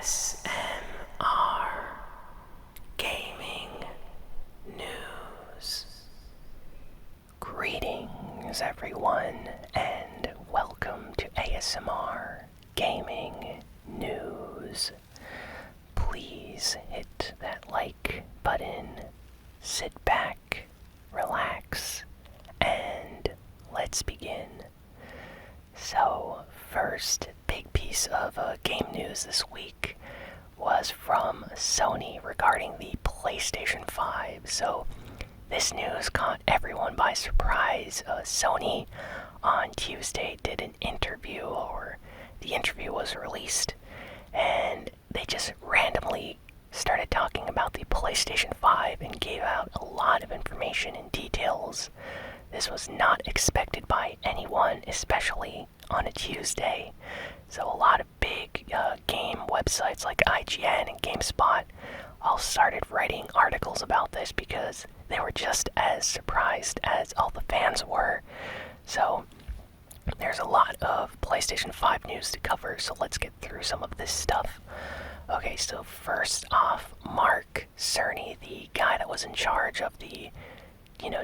ASMR Gaming News. Greetings, everyone, and welcome to ASMR Gaming News. Please hit that like button, sit back, relax, and let's begin. So, first big piece of game news this week was from Sony regarding the PlayStation 5. So, this news caught everyone by surprise. Sony on Tuesday did an interview, or the interview was released, and they just randomly started talking about the PlayStation 5 and gave out a lot of information and details. This was not expected by anyone, especially on a Tuesday. So a lot of big game websites like IGN and GameSpot all started writing articles about this because they were just as surprised as all the fans were. So there's a lot of PlayStation 5 news to cover, so let's get through some of this stuff. Okay, so first off, Mark Cerny, the guy that was in charge of the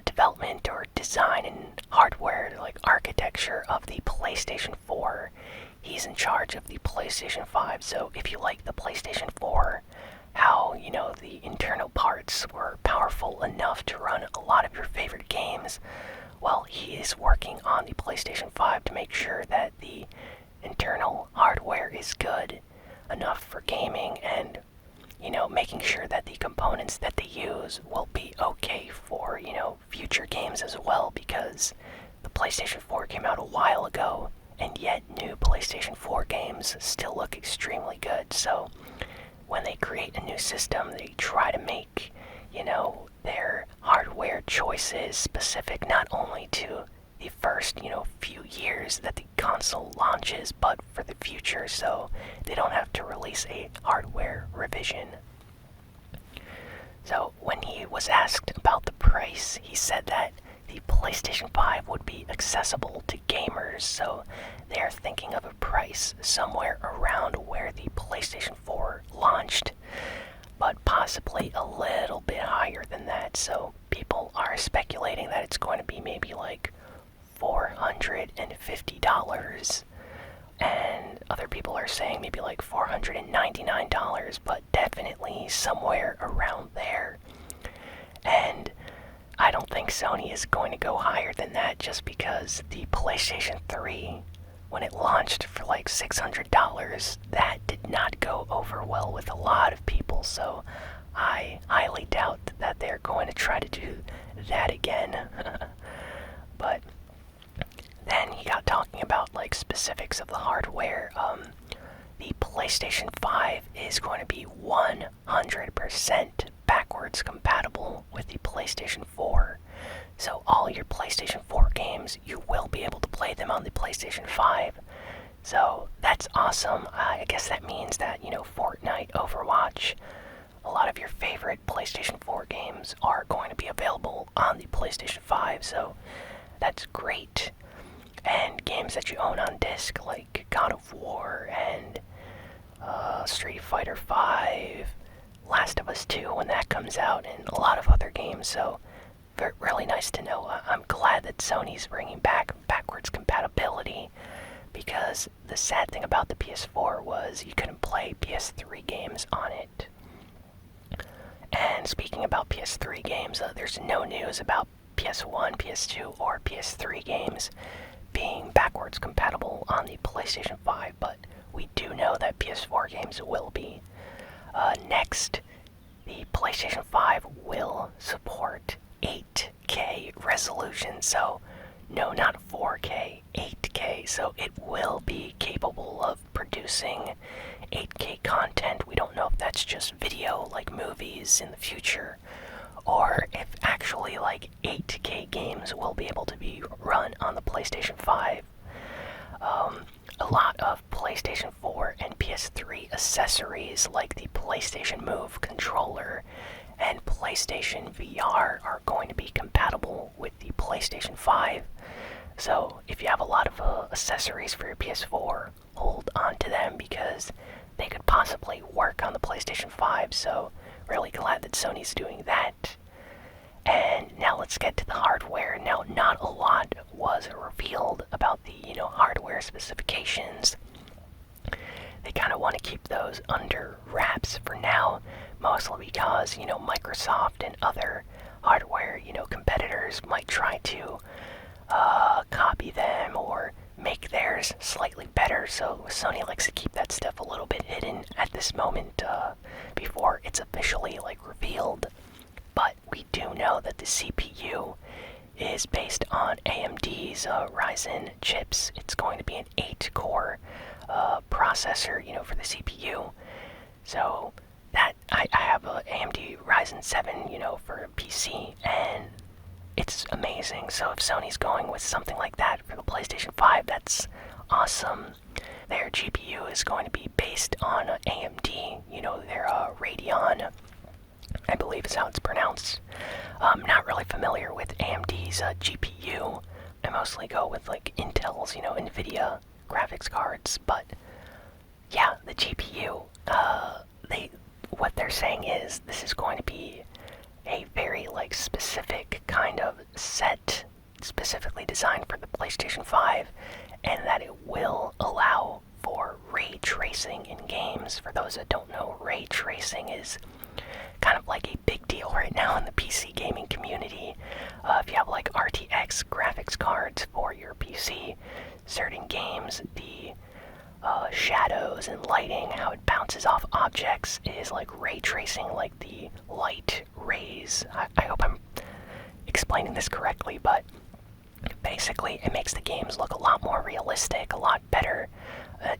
development or design and hardware, like architecture of the PlayStation 4. He's in charge of the PlayStation 5, so if you like the PlayStation 4, how, the internal parts were powerful enough to run a lot of your favorite games, well, he is working on the PlayStation 5 to make sure that the internal hardware is good enough for gaming and making sure that the components that they use will be okay for, future games as well, because the PlayStation 4 came out a while ago, and yet new PlayStation 4 games still look extremely good. So when they create a new system, they try to make, their hardware choices specific not only to the first, few years that the console launches, but for the future, so they don't have to release a hardware revision. So when he was asked about the price, he said that the PlayStation 5 would be accessible to gamers, so they're thinking of a price somewhere around where the PlayStation 4 launched, but possibly a little bit higher than that. So people are speculating that it's going to be maybe like $450, and other people are saying maybe like $499, but definitely somewhere around there. And I don't think Sony is going to go higher than that, just because the PlayStation 3, when it launched for like $600, that did not go over well with a lot of people, so I highly doubt that they're going to try to do that again. But then he got talking about like specifics of the hardware. The PlayStation 5 is going to be 100% backwards compatible with the PlayStation 4. So all your PlayStation 4 games, you will be able to play them on the PlayStation 5. So that's awesome. I guess that means that, Fortnite, Overwatch, a lot of your favorite PlayStation 4 games are going to be available on the PlayStation 5. So that's great. And games that you own on disc, like God of War and Street Fighter 5, Last of Us 2 when that comes out, and a lot of other games. So really nice to know. I'm glad that Sony's bringing back backwards compatibility, because the sad thing about the PS4 was you couldn't play PS3 games on it. And speaking about PS3 games, there's no news about PS1, PS2, or PS3 games being backwards compatible on the PlayStation 5, but we do know that PS4 games will be. Next, the PlayStation 5 will support 8K resolution, so no, not 4K, 8K, so it will be capable of producing 8K content. We don't know if that's just video, like movies in the future, or if actually like 8K games will be able to be run on the PlayStation 5. A lot of PlayStation 4 and PS3 accessories like the PlayStation Move controller and PlayStation VR are going to be compatible with the PlayStation 5. So if you have a lot of accessories for your PS4, hold on to them because they could possibly possibly work on the PlayStation 5, so really glad that Sony's doing that. And now let's get to the hardware. Now, not a lot was revealed about the, hardware specifications. They kind of want to keep those under wraps for now, mostly because, Microsoft and other hardware, competitors might try to copy them or make theirs slightly better, so Sony likes to keep that stuff a little bit hidden at this moment before it's officially revealed. But we do know that the CPU is based on AMD's RYZEN chips. It's going to be an 8-core processor, for the CPU. So that I have a AMD Ryzen 7, for PC, and it's amazing. So if Sony's going with something like that for the PlayStation 5, that's awesome. Their GPU is going to be based on AMD, their Radeon, I believe is how it's pronounced. I'm not really familiar with AMD's GPU. I mostly go with Intel's, NVIDIA graphics cards. But yeah, the GPU, what they're saying is this is going to be a very specific kind of set specifically designed for the PlayStation 5, and that it will allow for ray tracing in games. For those that don't know, ray tracing is kind of a big deal right now in the PC gaming community. If you have RTX graphics cards for your PC, certain games, the shadows and lighting, how it bounces off objects is ray tracing, the light rays. I hope I'm explaining this correctly, but basically it makes the games look a lot more realistic, a lot better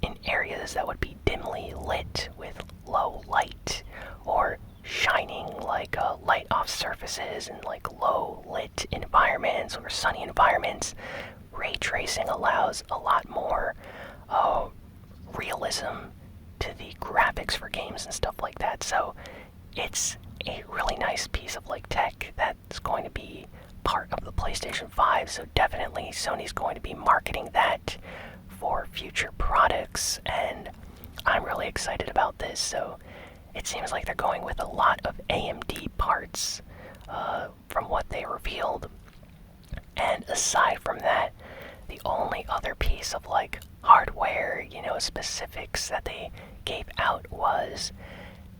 in areas that would be dimly lit with low light, or shining light off surfaces in low lit environments or sunny environments. Ray tracing allows a lot more realism to the graphics for games and stuff like that. So it's a really nice piece of tech that's going to be part of the PlayStation 5. So definitely Sony's going to be marketing that for future products, and I'm really excited about this. So it seems like they're going with a lot of AMD parts from what they revealed. And aside from that, the only other piece of hardware, specifics that they gave out was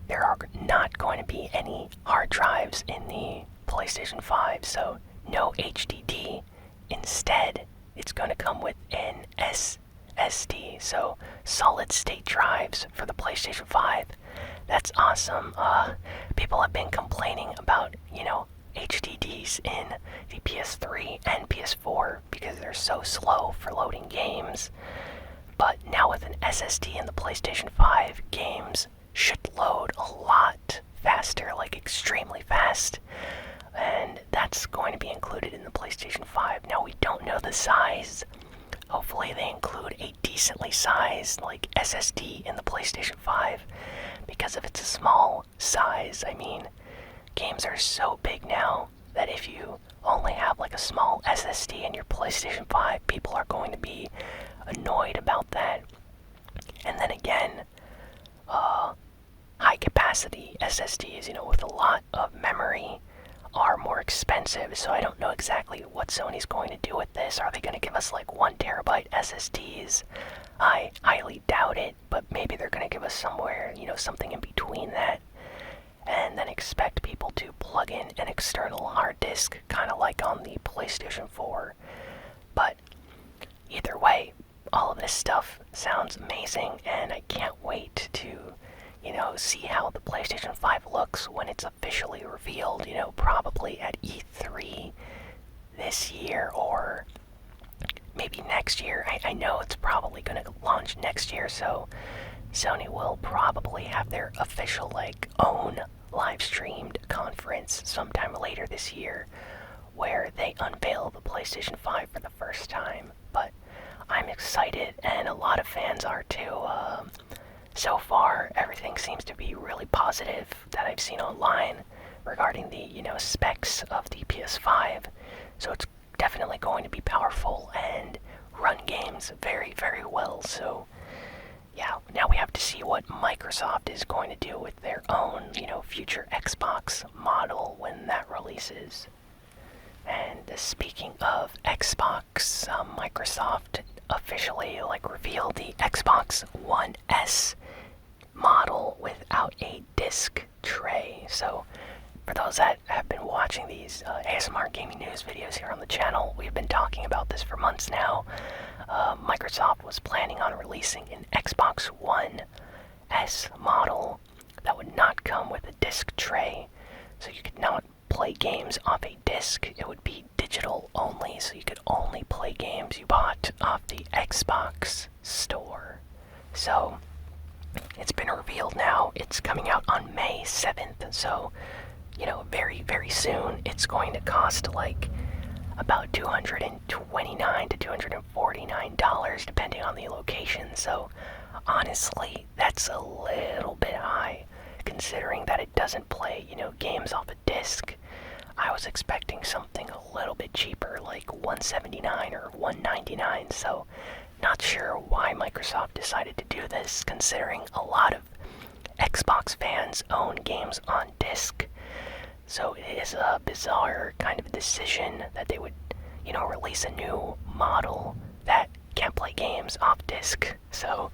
there are not going to be any hard drives in the PlayStation 5, so no HDD. Instead, it's going to come with an SSD, so solid state drives for the PlayStation 5. That's awesome. People have been complaining about, HDDs in the PS3 and PS4 because they're so slow for loading games. But now with an SSD in the PlayStation 5, games should load a lot faster, extremely fast. And that's going to be included in the PlayStation 5. Now, we don't know the size. Hopefully they include a decently sized SSD in the PlayStation 5, because if it's a small size, games are so big now that if you only have a small SSD in your PlayStation 5, people are going to be annoyed about that. And then again, high capacity SSDs, with a lot of memory, are more expensive. So I don't know exactly what Sony's going to do with this. Are they going to give us 1 terabyte SSDs? I highly doubt it, but maybe they're going to give us somewhere, something in between that, and then expect people to plug in an external hard disk, kind of like on the PlayStation 4. But either way, all of this stuff sounds amazing, and I can't wait to, see how the PlayStation 5 looks when it's officially revealed, probably at E3 this year, or maybe next year. I know it's probably going to launch next year, so Sony will probably have their official, own live-streamed conference sometime later this year where they unveil the PlayStation 5 for the first time. But I'm excited, and a lot of fans are too. So far, everything seems to be really positive that I've seen online regarding the, specs of the PS5. So it's definitely going to be powerful and run games very, very well. So yeah, now we have to see what Microsoft is going to do with their own, future Xbox model when that releases. And speaking of Xbox, Microsoft officially revealed the Xbox One S model without a disc tray. So for those that have been watching these ASMR Gaming News videos here on the channel, we've been talking about this for months now. Microsoft was planning on releasing an Xbox One S model that would not come with a disc tray, so you could not play games off a disc. It would be digital only, so you could only play games you bought off the Xbox store. So it's been revealed now. It's coming out on May 7th, so very, very soon. It's going to cost about $229 to $249 depending on the location. So honestly, that's a little bit high considering that it doesn't play, games off a disc. I was expecting something a little bit cheaper, like $179 or $199, so not sure why Microsoft decided to do this, considering a lot of Xbox fans own games on disc. So it is a bizarre kind of decision that they would, release a new model that can't play games off disc. So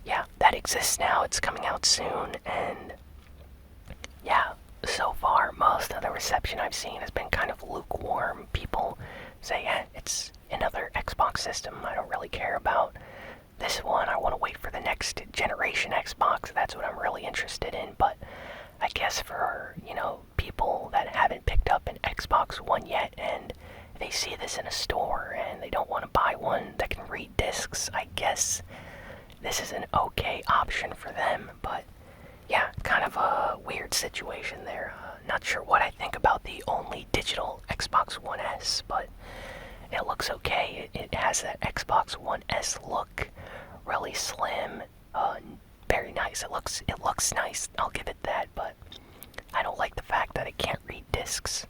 yeah, that exists now. It's coming out soon, and yeah, so far most of the reception I've seen has been kind of lukewarm. People say, it's another Xbox system I don't really care about. This one, I want to wait for the next generation Xbox. That's what I'm really interested in. But I guess for, people that haven't picked up an Xbox One yet and they see this in a store and they don't want to buy one that can read discs, I guess this is an okay option for them. But yeah, kind of a weird situation there. Not sure what I think about the only digital Xbox One S, but it looks okay. It has that Xbox One S look, really slim, very nice. It looks nice. I'll give it that, but I don't like the fact that it can't read discs.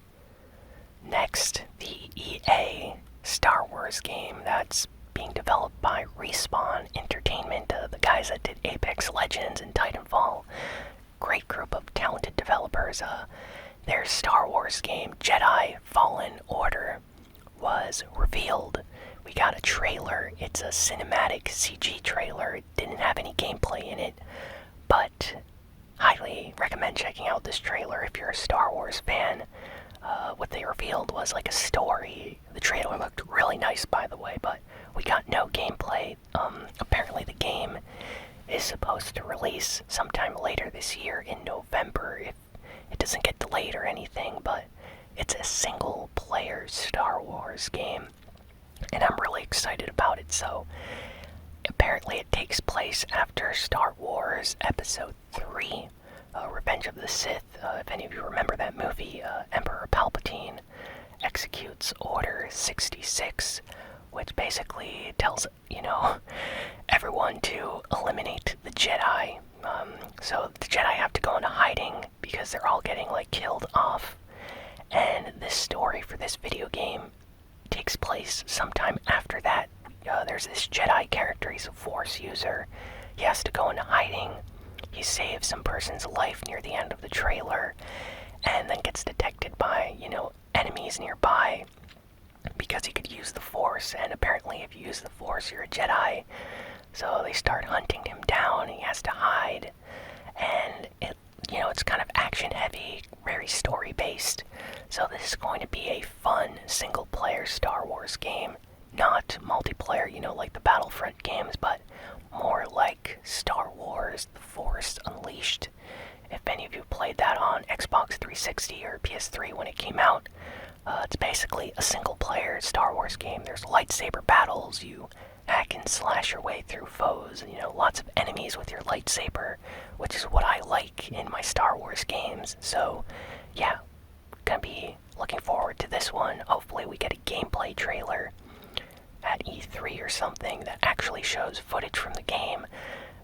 Next, the EA Star Wars game that's being developed by Respawn Entertainment, the guys that did Apex Legends and Titanfall. Great group of talented developers. Their Star Wars game, Jedi Fallen Order, was revealed. We got a trailer. It's a cinematic CG trailer. It didn't have any gameplay in it, but highly recommend checking out this trailer if you're a Star Wars fan. What they revealed was a story. The trailer looked really nice, by the way, but we got no gameplay. Apparently the game is supposed to release sometime later this year in November if it doesn't get delayed or anything, but it's a single-player Star Wars game, and I'm really excited about it. So apparently it takes place after Star Wars Episode 3, Revenge of the Sith. If any of you remember that movie, Emperor Palpatine executes Order 66, which basically tells, everyone to eliminate the Jedi. So the Jedi have to go into hiding because they're all getting, killed off. And this story for this video game takes place sometime after that. There's this Jedi character. He's a Force user. He has to go into hiding. He saves some person's life near the end of the trailer, and then gets detected by, enemies nearby because he could use the Force, and apparently if you use the Force, you're a Jedi. So they start hunting him down, and he has to hide, and it's kind of action-heavy, very story-based. So this is going to be a fun, single-player Star Wars game. Not multiplayer, like the Battlefront games, but more like Star Wars The Force Unleashed. If any of you played that on Xbox 360 or PS3 when it came out, it's basically a single-player Star Wars game. There's lightsaber battles, you hack and slash your way through foes, and lots of enemies with your lightsaber, which is what I like in my Star Wars games. So yeah, gonna be looking forward to this one. Hopefully we get a gameplay trailer at E3 or something that actually shows footage from the game.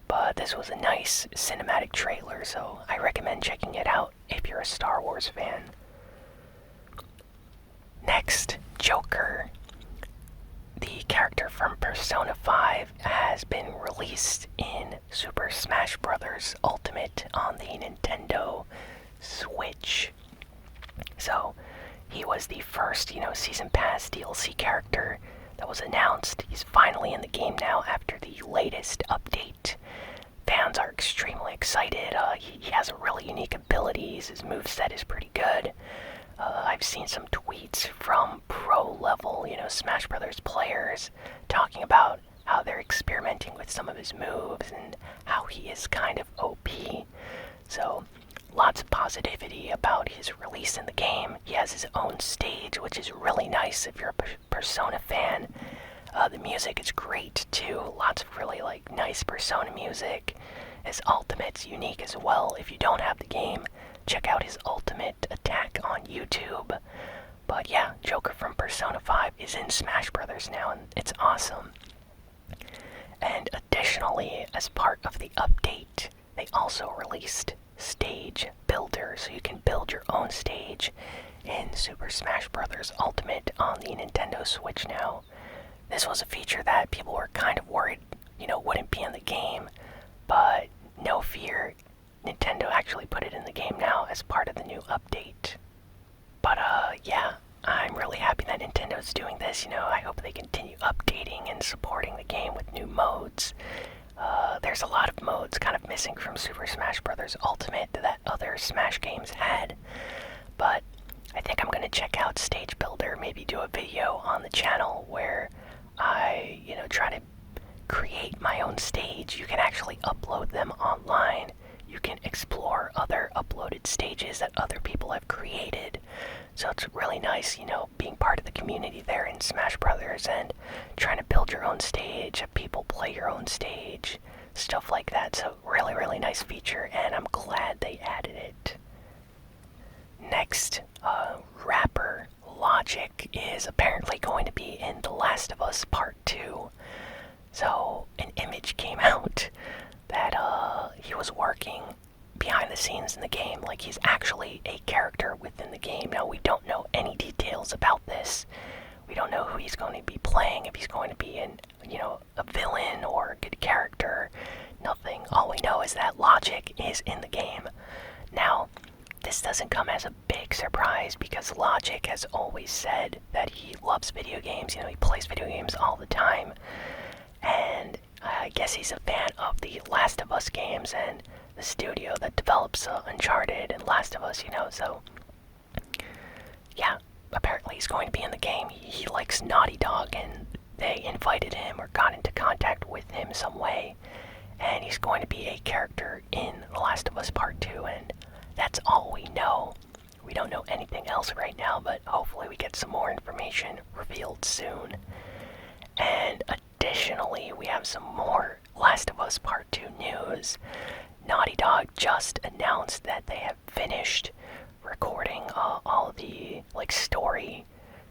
But this was a nice cinematic trailer, so I recommend checking it out if you're a Star Wars fan. Next, Joker. The character from Persona 5 has been released in Super Smash Brothers Ultimate on the Nintendo Switch. So he was the first, Season Pass DLC character that was announced. He's finally in the game now after the latest update. Fans are extremely excited. He has really unique abilities. His moveset is pretty good. I've seen some tweets from pro-level, Smash Brothers players talking about how they're experimenting with some of his moves and how he is kind of OP. So, lots of positivity about his release in the game. He has his own stage, which is really nice if you're a Persona fan. The music is great too. Lots of really nice Persona music. His ultimate's unique as well. If you don't have the game, check out his ultimate attack on YouTube. But yeah, Joker from Persona 5 is in Smash Brothers now, and it's awesome. And additionally, as part of the update, they also released Stage Builder, so you can build your own stage in Super Smash Bros. Ultimate on the Nintendo Switch now. This was a feature that people were kind of worried, wouldn't be in the game, but no fear, Nintendo actually put it in the game now as part of the new update. But yeah, I'm really happy that Nintendo's doing this. I hope they continue updating and supporting the game with new modes. There's a lot of modes kind of missing from Super Smash Bros. Ultimate that other Smash games had. But I think I'm going to check out Stage Builder, maybe do a video on the channel where I, try to create my own stage. You can actually upload them online. You can explore other uploaded stages that other people have created. So it's really nice, being part of the community there in Smash Brothers and trying to build your own stage, have people play your own stage, stuff like that. So really, really nice feature, and I'm glad they added it. Next, rapper Logic is apparently going to be in The Last of Us Part 2. So an image came out that he was working behind the scenes in the game, like he's actually a character within the game. Now, we don't know any details about this. We don't know who he's going to be playing, if he's going to be a villain or a good character. Nothing. All we know is that Logic is in the game. Now, this doesn't come as a big surprise because Logic has always said that he loves video games. He plays video games all the time. And I guess he's a fan of the Last of Us games and the studio that develops Uncharted and Last of Us, so yeah, apparently he's going to be in the game. He likes Naughty Dog, and they invited him or got into contact with him some way, and he's going to be a character in The Last of Us Part 2, and that's all we know. We don't know anything else right now, but hopefully we get some more information revealed soon. And additionally, we have some more Last of Us Part 2 news. Naughty Dog just announced that they have finished recording all the story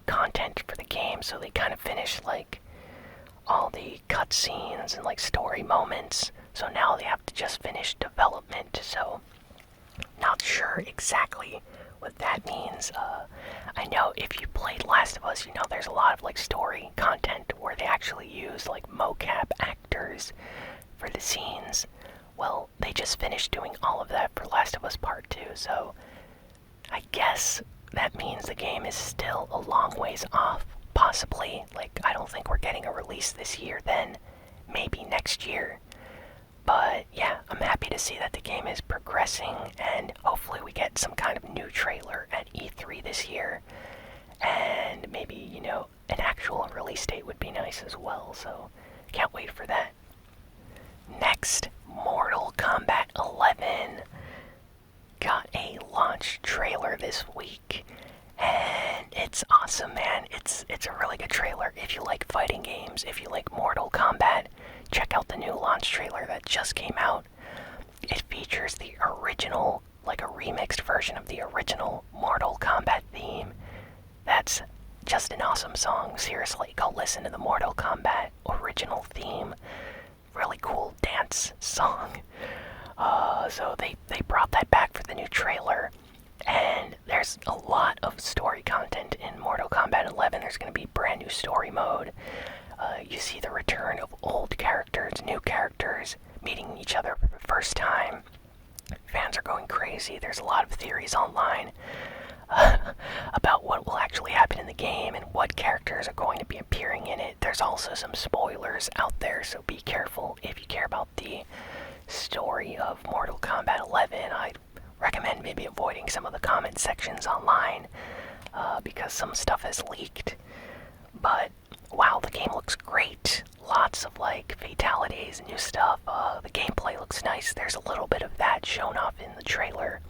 content for the game. So they kind of finished all the cutscenes and story moments. So now they have to just finish development. So not sure exactly what that means. I know if you played Last of Us, there's a lot of story content where they actually use mocap actors for the scenes. Well, they just finished doing all of that for Last of Us Part 2, so I guess that means the game is still a long ways off, possibly. I don't think we're getting a release this year, then maybe next year. But yeah, I'm happy to see that the game is progressing, and hopefully we get some kind of new trailer at E3 this year. And maybe, an actual release date would be nice as well, so can't wait for that. Next, Mortal Kombat 11 got a launch trailer this week, and it's awesome, man. It's a really good trailer. If you like fighting games, if you like Mortal Kombat, check out the new launch trailer that just came out. It features the original, a remixed version of the original Mortal Kombat theme. That's just an awesome song. Seriously, go listen to the Mortal Kombat original theme. Really cool dance song. So they brought that back for the new trailer, and there's a lot of story content in Mortal Kombat 11. There's going to be brand new story mode. You see the return of old characters, new characters, meeting each other for the first time. Fans are going crazy. There's a lot of theories online about what will actually happen in the game and what characters are going to be appearing in it. There's also some spoilers out there, so be careful if you care about the story of Mortal Kombat 11. I'd recommend maybe avoiding some of the comment sections online because some stuff has leaked. But wow, the game looks great. Lots of like fatalities, new stuff. The gameplay looks nice. There's a little bit of that shown off in the trailer,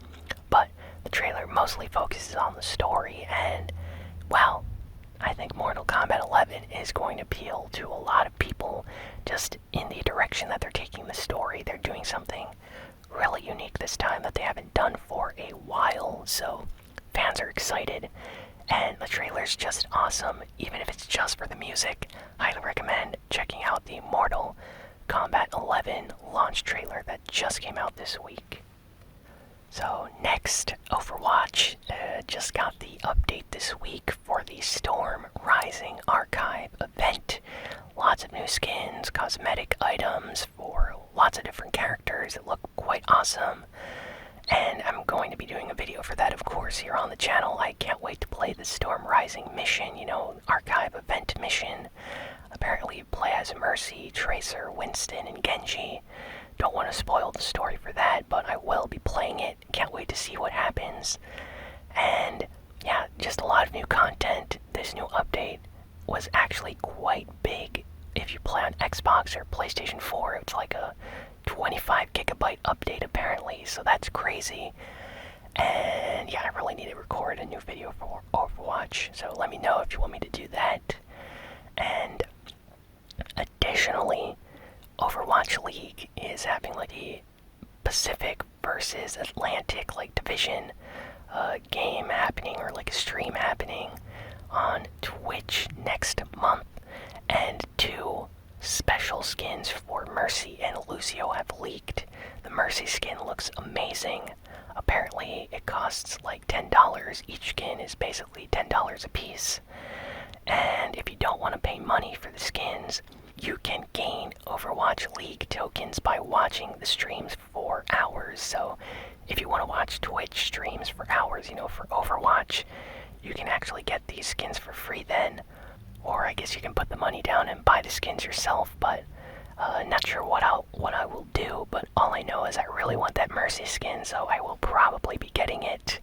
but the trailer mostly focuses on the story, and wow, I think Mortal Kombat 11 is going to appeal to a lot of people just in the direction that they're taking the story. They're doing something really unique this time that they haven't done for a while, so fans are excited, and the trailer's just awesome. Even if it's just for the music, highly recommend checking out the Mortal Kombat 11 launch trailer that just came out this week. So next, Overwatch just got the update this week for the Storm Rising Archive event. Lots of new skins, cosmetic items for lots of different characters that look quite awesome. And I'm going to be doing a video for that, of course, here on the channel. I can't wait to play the Storm Rising mission, archive event mission. Apparently you play as Mercy, Tracer, Winston, and Genji. Don't want to spoil the story for that, but I will be playing it. Can't wait to see what happens. And yeah, just a lot of new content. This new update was actually quite big. If you play on Xbox or PlayStation 4, it's like a 25 gigabyte update apparently, so that's crazy. And yeah, I really need to record a new video for Overwatch, so let me know if you want me to do that. And additionally, Overwatch League is having like the Pacific versus Atlantic division game happening, or like a stream happening on Twitch next month, and 2 special skins for Mercy and Lucio have leaked. The Mercy skin looks amazing. Apparently it costs like $10. Each skin is basically $10 a piece. And if you don't want to pay money for the skins, you can gain Overwatch League tokens by watching the streams for hours. So if you want to watch Twitch streams for hours, for Overwatch, you can actually get these skins for free then. Or I guess you can put the money down and buy the skins yourself, but not sure what I will do. But all I know is I really want that Mercy skin, so I will probably be getting it.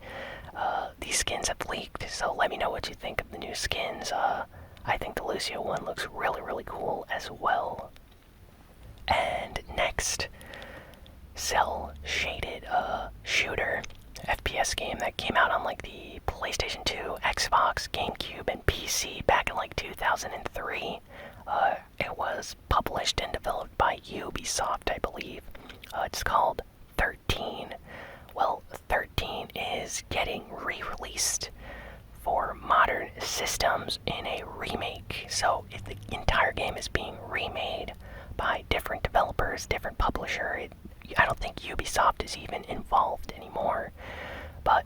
These skins have leaked, so let me know what you think of the new skins. I think the Lucio one looks really, really cool as well. And next, cel-shaded shooter FPS game that came out on like the PlayStation 2, Xbox, GameCube, and PC back in like 2003. It was published and developed by Ubisoft, I believe. It's called 13. Well, 13 is getting re-released for modern systems in a remake. So if the entire game is being remade by different developers, different publisher, I don't think Ubisoft is even involved anymore. But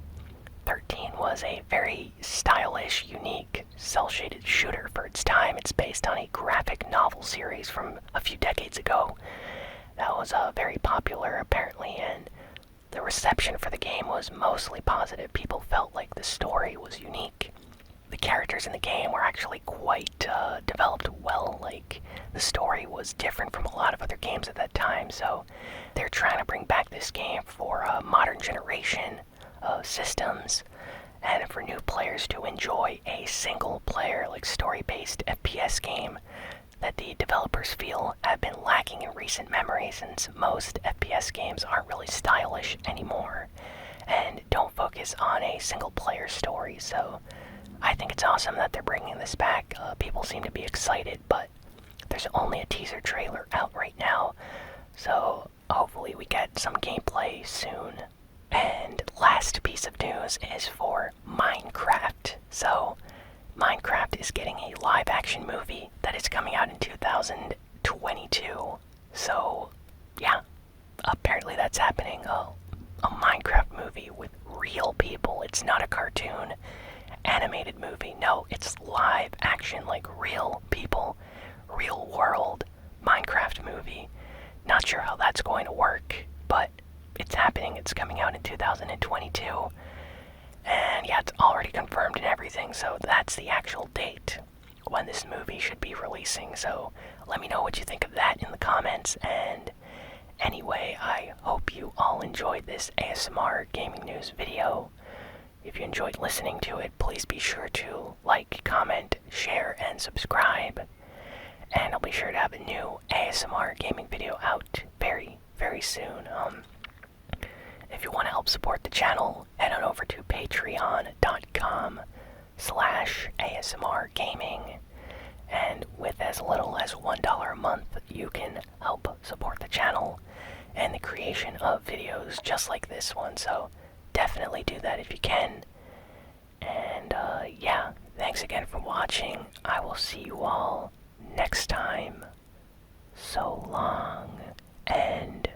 13 was a very stylish, unique, cel-shaded shooter for its time. It's based on a graphic novel series from a few decades ago that was very popular apparently, and the reception for the game was mostly positive. People felt like the story was unique. The characters in the game were actually quite developed well. Like, the story was different from a lot of other games at that time, so they're trying to bring back this game for a modern generation of systems, and for new players to enjoy a single-player, story-based FPS game that the developers feel have been lacking in recent memory, since most FPS games aren't really stylish anymore and don't focus on a single-player story. So I think it's awesome that they're bringing this back. People seem to be excited, but there's only a teaser trailer out right now, so hopefully we get some gameplay soon. And last piece of news is for Minecraft. So Minecraft is getting a live-action movie that is coming out in 2022. So yeah, apparently that's happening. A Minecraft movie with real people. It's not a cartoon animated movie. No, it's live action, like real people, real world Minecraft movie. Not Not sure how that's going to work, but it's happening. It's coming out in 2022. And yeah, it's already confirmed and everything, so that's the actual date when this movie should be releasing. So let me know what you think of that in the comments. And anyway, I hope you all enjoyed this ASMR Gaming News video. If you enjoyed listening to it, please be sure to like, comment, share, and subscribe. And I'll be sure to have a new ASMR gaming video out very, very soon. If you want to help support the channel, head on over to patreon.com/ASMRGaming. And with as little as $1 a month, you can help support the channel and the creation of videos just like this one. So definitely do that if you can. And yeah, thanks again for watching. I will see you all next time. So long and